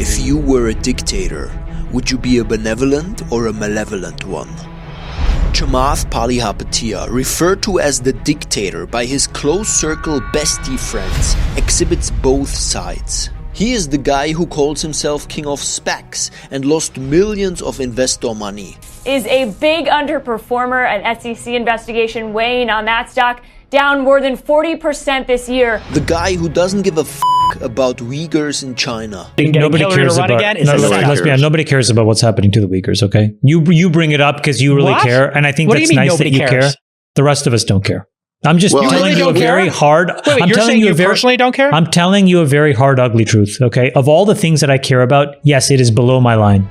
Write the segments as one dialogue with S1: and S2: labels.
S1: If you were a dictator, would you be a benevolent or a malevolent one? Chamath Palihapitiya, referred to as the Dictator by his close circle bestie friends, exhibits both sides. He is the guy who calls himself king of SPACs and lost millions of investor money.
S2: Is a big underperformer, an SEC investigation weighing on that stock, down more than 40% this year.
S1: The guy who doesn't give a about Uyghurs in China.
S3: Nobody cares about. Nobody cares about what's happening to the Uyghurs. Okay, you bring it up because you really care, and I think that's nice that you care. The rest of us don't care. I'm just telling you a very hard. I'm telling you personally don't care. I'm telling you a very hard, ugly truth. Okay, of all the things that I care about, yes, it is below my line.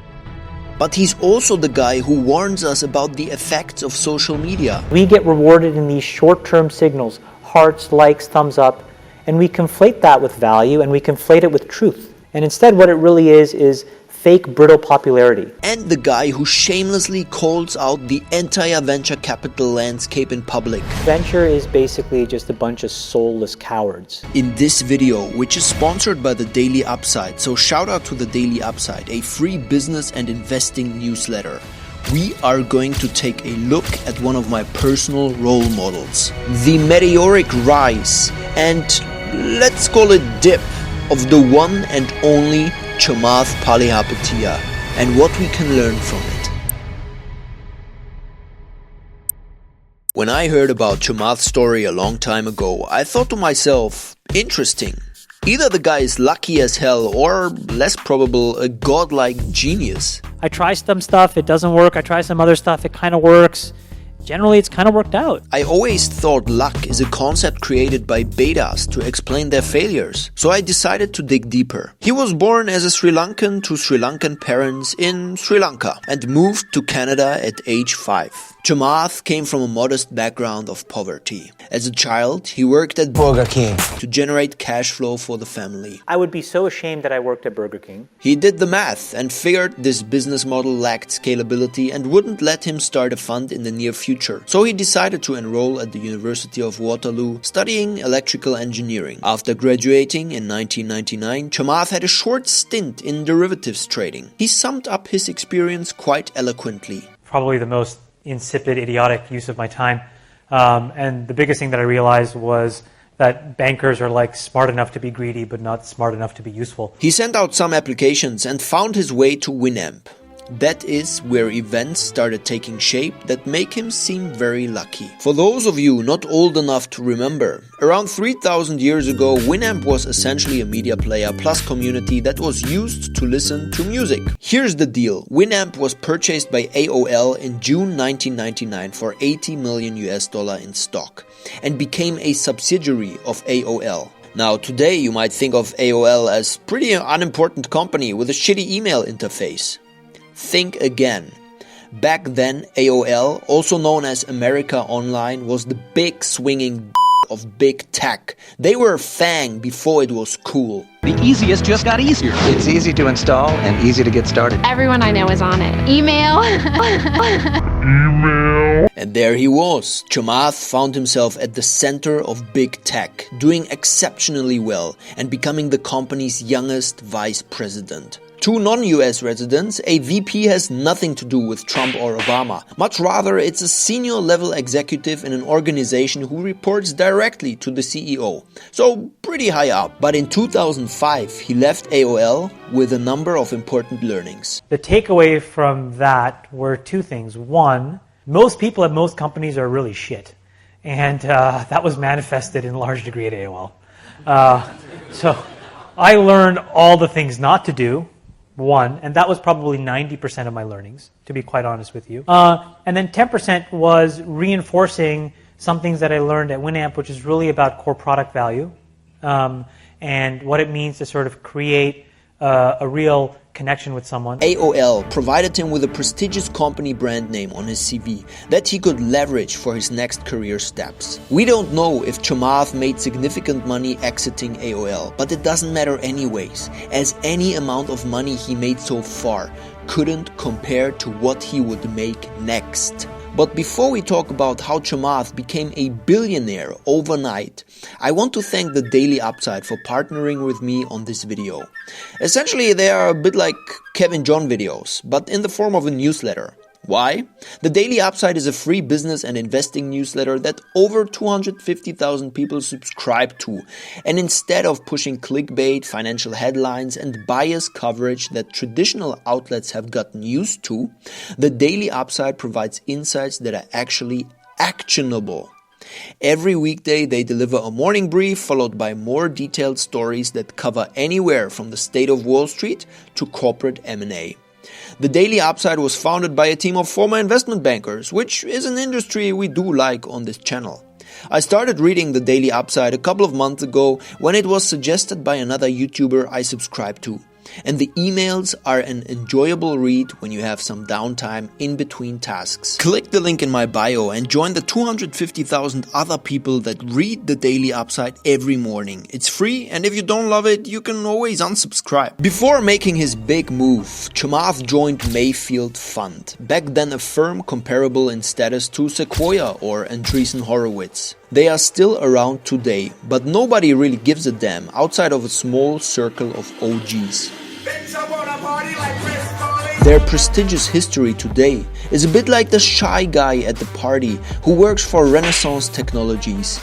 S1: But he's also the guy who warns us about the effects of social media.
S4: We get rewarded in these short-term signals, hearts, likes, thumbs up, and we conflate that with value and we conflate it with truth. And instead what it really is fake, brittle popularity.
S1: And the guy who shamelessly calls out the entire venture capital landscape in public.
S4: Venture is basically just a bunch of soulless cowards.
S1: In this video, which is sponsored by the Daily Upside, so shout out to the Daily Upside, a free business and investing newsletter, we are going to take a look at one of my personal role models, the meteoric rise and let's call it dip of the one and only Chamath Palihapitiya and what we can learn from it. When I heard about Chamath's story a long time ago, I thought to myself, interesting. Either the guy is lucky as hell or, less probable, a godlike genius.
S4: I try some stuff, it doesn't work. I try some other stuff, it kind of works. Generally, it's kind of worked out.
S1: I always thought luck is a concept created by betas to explain their failures, so I decided to dig deeper. He was born as a Sri Lankan to Sri Lankan parents in Sri Lanka and moved to Canada at age 5. Chamath came from a modest background of poverty. As a child, he worked at Burger King to generate cash flow for the family.
S4: I would be so ashamed that I worked at Burger King.
S1: He did the math and figured this business model lacked scalability and wouldn't let him start a fund in the near future. So he decided to enroll at the University of Waterloo, studying electrical engineering. After graduating in 1999, Chamath had a short stint in derivatives trading. He summed up his experience quite eloquently.
S5: Probably the most insipid, idiotic use of my time. And the biggest thing that I realized was that bankers are like smart enough to be greedy, but not smart enough to be useful.
S1: He sent out some applications and found his way to Winamp. That is where events started taking shape that make him seem very lucky. For those of you not old enough to remember, around 3,000 years ago, Winamp was essentially a media player plus community that was used to listen to music. Here's the deal. Winamp was purchased by AOL in June 1999 for $80 million in stock and became a subsidiary of AOL. Now, today you might think of AOL as pretty unimportant company with a shitty email interface. Think again. Back then, AOL, also known as America Online, was the big swinging of big tech. They were FANG before it was cool.
S6: The easiest just got easier. It's easy to install and easy to get started.
S7: Everyone I know is on it. Email.
S1: And there he was. Chamath found himself at the center of big tech, doing exceptionally well and becoming the company's youngest vice president. To non-US residents, a VP has nothing to do with Trump or Obama. Much rather, it's a senior level executive in an organization who reports directly to the CEO. So pretty high up. But in 2005, he left AOL with a number of important learnings.
S5: The takeaway from that were two things. One, most people at most companies are really shit. And that was manifested in large degree at AOL. So I learned all the things not to do. One, and that was probably 90% of my learnings, to be quite honest with you. And then 10% was reinforcing some things that I learned at Winamp, which is really about core product value and what it means to sort of create a real connection with someone.
S1: AOL provided him with a prestigious company brand name on his CV that he could leverage for his next career steps. We don't know if Chamath made significant money exiting AOL, but it doesn't matter anyways, as any amount of money he made so far couldn't compare to what he would make next. But before we talk about how Chamath became a billionaire overnight, I want to thank the Daily Upside for partnering with me on this video. Essentially, they are a bit like Kevin John videos, but in the form of a newsletter. Why? The Daily Upside is a free business and investing newsletter that over 250,000 people subscribe to. And instead of pushing clickbait, financial headlines and biased coverage that traditional outlets have gotten used to, the Daily Upside provides insights that are actually actionable. Every weekday they deliver a morning brief followed by more detailed stories that cover anywhere from the state of Wall Street to corporate M&A. The Daily Upside was founded by a team of former investment bankers, which is an industry we do like on this channel. I started reading the Daily Upside a couple of months ago when it was suggested by another YouTuber I subscribe to. And the emails are an enjoyable read when you have some downtime in between tasks. Click the link in my bio and join the 250,000 other people that read the Daily Upside every morning. It's free, and if you don't love it, you can always unsubscribe. Before making his big move, Chamath joined Mayfield Fund, back then a firm comparable in status to Sequoia or Andreessen Horowitz. They are still around today, but nobody really gives a damn outside of a small circle of OGs. Their prestigious history today is a bit like the shy guy at the party who works for Renaissance Technologies.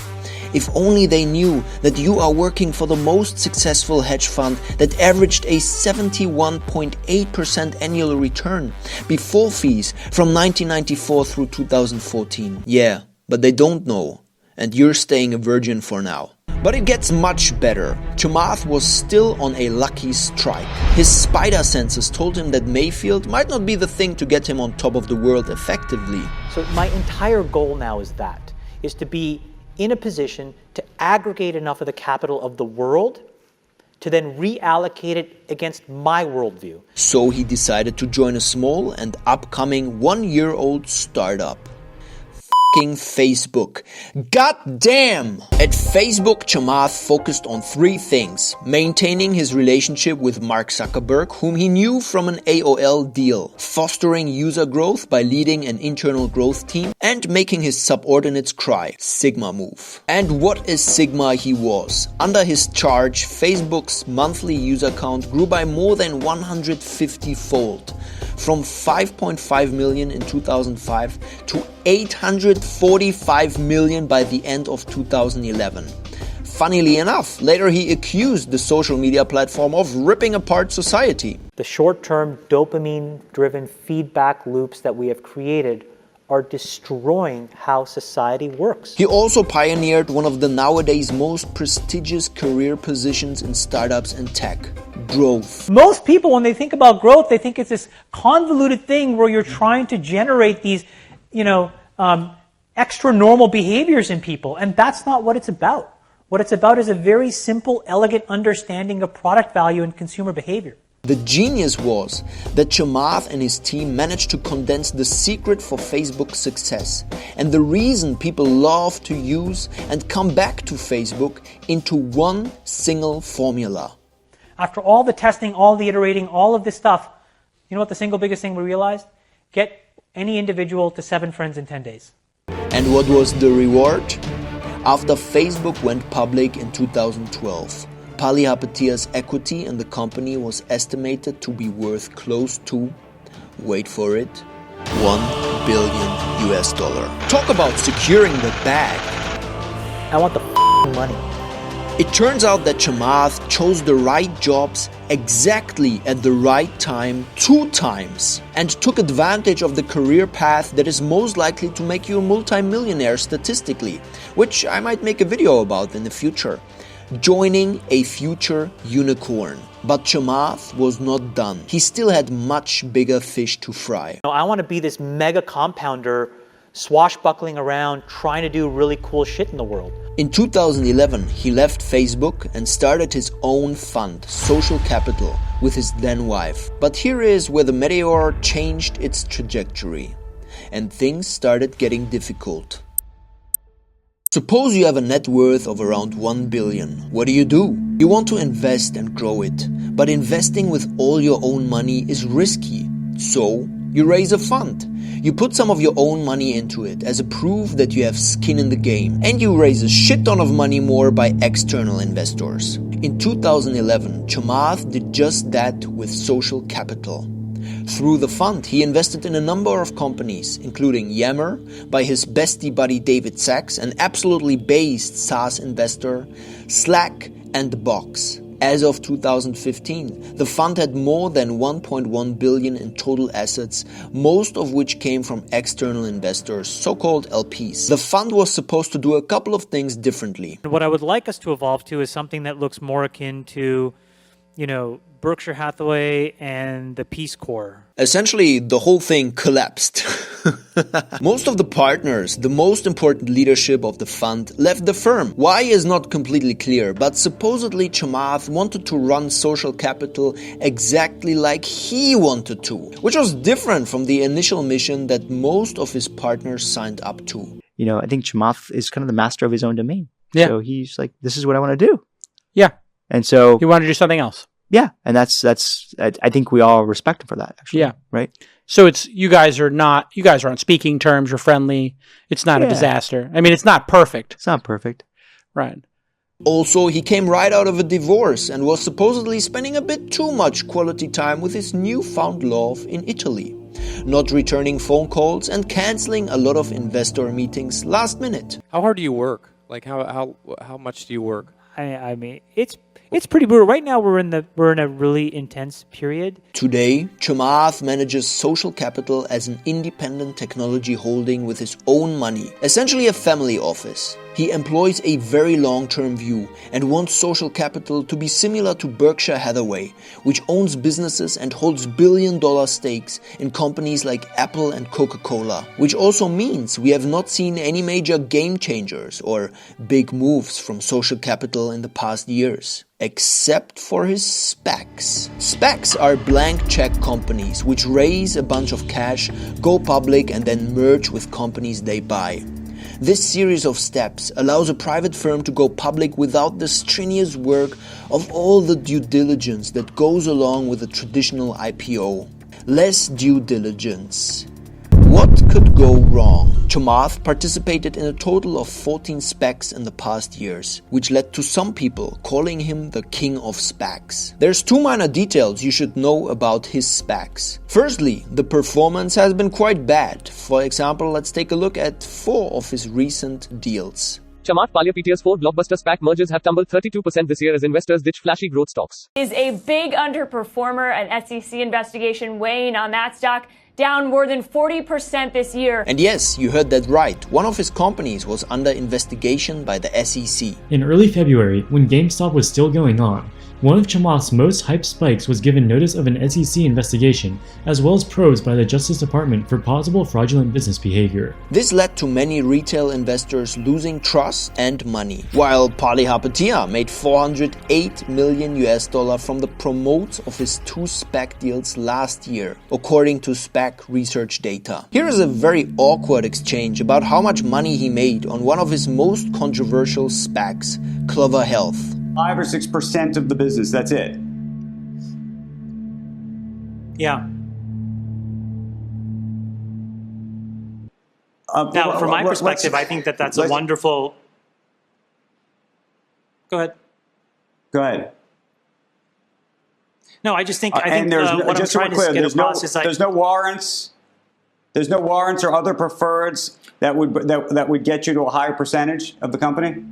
S1: If only they knew that you are working for the most successful hedge fund that averaged a 71.8% annual return before fees from 1994 through 2014. Yeah, but they don't know. And you're staying a virgin for now. But it gets much better. Chamath was still on a lucky strike. His spider senses told him that Mayfield might not be the thing to get him on top of the world effectively.
S4: So my entire goal now is to be in a position to aggregate enough of the capital of the world to then reallocate it against my worldview.
S1: So he decided to join a small and upcoming 1-year-old startup. Facebook. God damn! At Facebook, Chamath focused on 3 things. Maintaining his relationship with Mark Zuckerberg, whom he knew from an AOL deal. Fostering user growth by leading an internal growth team. And making his subordinates cry. Sigma move. And what a Sigma he was. Under his charge, Facebook's monthly user count grew by more than 150-fold. From 5.5 million in 2005 to 845 million by the end of 2011. Funnily enough, later he accused the social media platform of ripping apart society.
S4: The short-term dopamine-driven feedback loops that we have created are destroying how society works.
S1: He also pioneered one of the nowadays most prestigious career positions in startups and tech. Growth.
S5: Most people, when they think about growth, they think it's this convoluted thing where you're trying to generate these, extra normal behaviors in people. And that's not what it's about. What it's about is a very simple, elegant understanding of product value and consumer behavior.
S1: The genius was that Chamath and his team managed to condense the secret for Facebook's success and the reason people love to use and come back to Facebook into one single formula.
S5: After all the testing, all the iterating, all of this stuff, you know what the single biggest thing we realized? Get any individual to 7 friends in 10 days.
S1: And what was the reward? After Facebook went public in 2012, Palihapitiya's equity in the company was estimated to be worth close to, wait for it, $1 billion. Talk about securing the bag.
S4: I want the money.
S1: It turns out that Chamath chose the right jobs exactly at the right time 2 times and took advantage of the career path that is most likely to make you a multi-millionaire statistically, which I might make a video about in the future. Joining a future unicorn. But Chamath was not done. He still had much bigger fish to fry.
S4: I want to be this mega compounder swashbuckling around trying to do really cool shit in the world.
S1: In 2011, he left Facebook and started his own fund, Social Capital, with his then wife. But here is where the meteor changed its trajectory, and things started getting difficult. Suppose you have a net worth of around 1 billion. What do? You want to invest and grow it, but investing with all your own money is risky. So, you raise a fund. You put some of your own money into it as a proof that you have skin in the game. And you raise a shit ton of money more by external investors. In 2011, Chamath did just that with social capital. Through the fund, he invested in a number of companies, including Yammer by his bestie buddy David Sachs, an absolutely based SaaS investor, Slack, and Box. As of 2015, the fund had more than 1.1 billion in total assets, most of which came from external investors, so-called LPs. The fund was supposed to do a couple of things differently.
S5: What I would like us to evolve to is something that looks more akin to, Berkshire Hathaway and the Peace Corps.
S1: Essentially, the whole thing collapsed. Most of the partners, the most important leadership of the fund, left the firm. Why is not completely clear, but supposedly Chamath wanted to run social capital exactly like he wanted to, which was different from the initial mission that most of his partners signed up to.
S8: I think Chamath is kind of the master of his own domain.
S9: Yeah.
S8: So he's like, this is what I want to do.
S9: Yeah.
S8: And so
S9: he wanted to do something else.
S8: Yeah, and that's I think we all respect him for that, actually.
S9: Yeah.
S8: Right?
S9: So you guys are on speaking terms, you're friendly. It's not a disaster. I mean, it's not perfect.
S8: It's not perfect.
S9: Right.
S1: Also, he came right out of a divorce and was supposedly spending a bit too much quality time with his newfound love in Italy. Not returning phone calls and canceling a lot of investor meetings last minute.
S10: How hard do you work? Like how much do you work?
S5: I mean, it's pretty brutal. Right now, we're in a really intense period.
S1: Today, Chamath manages social capital as an independent technology holding with his own money, essentially a family office. He employs a very long-term view and wants social capital to be similar to Berkshire Hathaway, which owns businesses and holds billion-dollar stakes in companies like Apple and Coca-Cola, which also means we have not seen any major game changers or big moves from social capital in the past years. Except for his SPACs. SPACs are blank check companies which raise a bunch of cash, go public and then merge with companies they buy. This series of steps allows a private firm to go public without the strenuous work of all the due diligence that goes along with a traditional IPO. Less due diligence. What could go wrong? Chamath participated in a total of 14 SPACs in the past years, which led to some people calling him the king of SPACs. There's two minor details you should know about his SPACs. Firstly, the performance has been quite bad. For example, let's take a look at 4 of his recent deals.
S11: Chamath Palihapitiya's 4 blockbuster SPAC mergers have tumbled 32% this year as investors ditch flashy growth stocks.
S2: Is a big underperformer, an SEC investigation weighing on that stock, down more than 40% this year.
S1: And yes, you heard that right. One of his companies was under investigation by the SEC.
S12: In early February, when GameStop was still going on, one of Chamath's most hyped spikes was given notice of an SEC investigation, as well as probes by the Justice Department for possible fraudulent business behavior.
S1: This led to many retail investors losing trust and money, while Palihapitiya made $408 million from the promotes of his 2 SPAC deals last year, according to SPAC research data. Here is a very awkward exchange about how much money he made on one of his most controversial SPACs, Clover Health.
S13: 5 or 6% of the business, that's it.
S5: Yeah. Now, from my perspective, I think that's a wonderful... Go ahead.
S13: Go ahead.
S5: No, I just think what I'm trying to get across is like...
S13: There's no warrants. There's no warrants or other preferreds that would get you to a higher percentage of the company?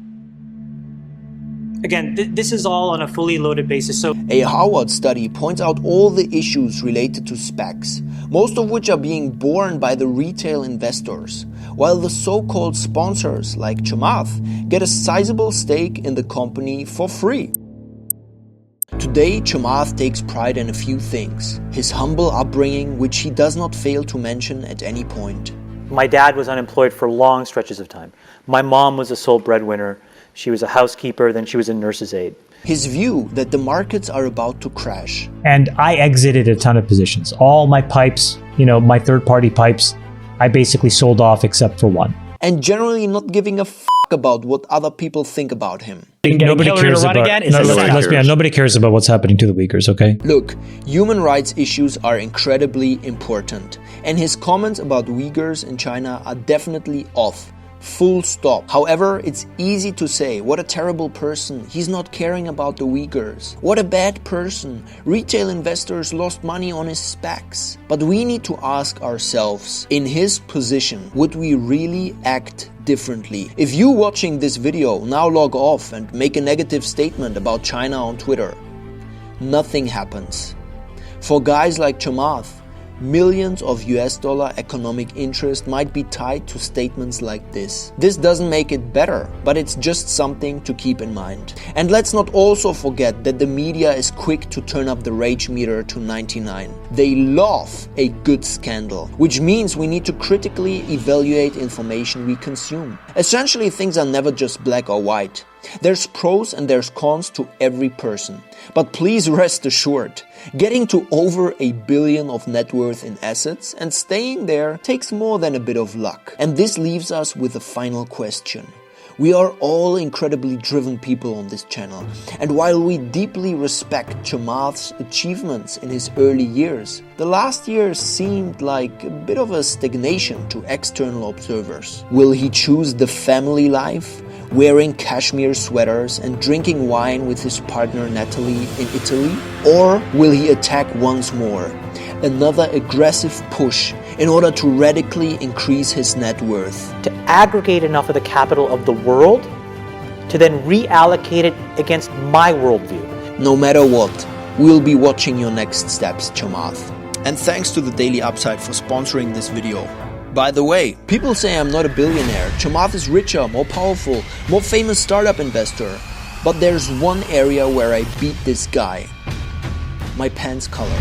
S5: Again, this is all on a fully loaded basis. So,
S1: a Harvard study points out all the issues related to SPACs, most of which are being borne by the retail investors, while the so-called sponsors like Chamath get a sizable stake in the company for free. Today, Chamath takes pride in a few things. His humble upbringing, which he does not fail to mention at any point.
S4: My dad was unemployed for long stretches of time. My mom was a sole breadwinner. She was a housekeeper, then she was a nurse's aide.
S1: His view that the markets are about to crash.
S3: And I exited a ton of positions. All my pipes, my third-party pipes, I basically sold off except for one.
S1: And generally not giving a f*** fuck about what other people think about him.
S3: Nobody cares about. Let's be honest. Nobody cares about what's happening to the Uyghurs. Okay.
S1: Look, human rights issues are incredibly important, and his comments about Uyghurs in China are definitely off. Full stop. However, it's easy to say, what a terrible person, he's not caring about the Uyghurs. What a bad person, retail investors lost money on his SPACs. But we need to ask ourselves, in his position, would we really act differently? If you watching this video now log off and make a negative statement about China on Twitter, nothing happens. For guys like Chamath, millions of US dollar economic interest might be tied to statements like this. This doesn't make it better, but it's just something to keep in mind. And let's not also forget that the media is quick to turn up the rage meter to 99. They love a good scandal, which means we need to critically evaluate information we consume. Essentially, things are never just black or white. There's pros and there's cons to every person. But please rest assured, getting to over $1 billion of net worth in assets and staying there takes more than a bit of luck. And this leaves us with a final question. We are all incredibly driven people on this channel, and while we deeply respect Chamath's achievements in his early years, the last years seemed like a bit of a stagnation to external observers. Will he choose the family life, wearing cashmere sweaters and drinking wine with his partner Natalie in Italy? Or will he attack once more? Another aggressive push in order to radically increase his net worth.
S4: To aggregate enough of the capital of the world to then reallocate it against my worldview.
S1: No matter what, we'll be watching your next steps, Chamath. And thanks to the Daily Upside for sponsoring this video. By the way, people say I'm not a billionaire. Chamath is richer, more powerful, more famous startup investor. But there's one area where I beat this guy. My pants color.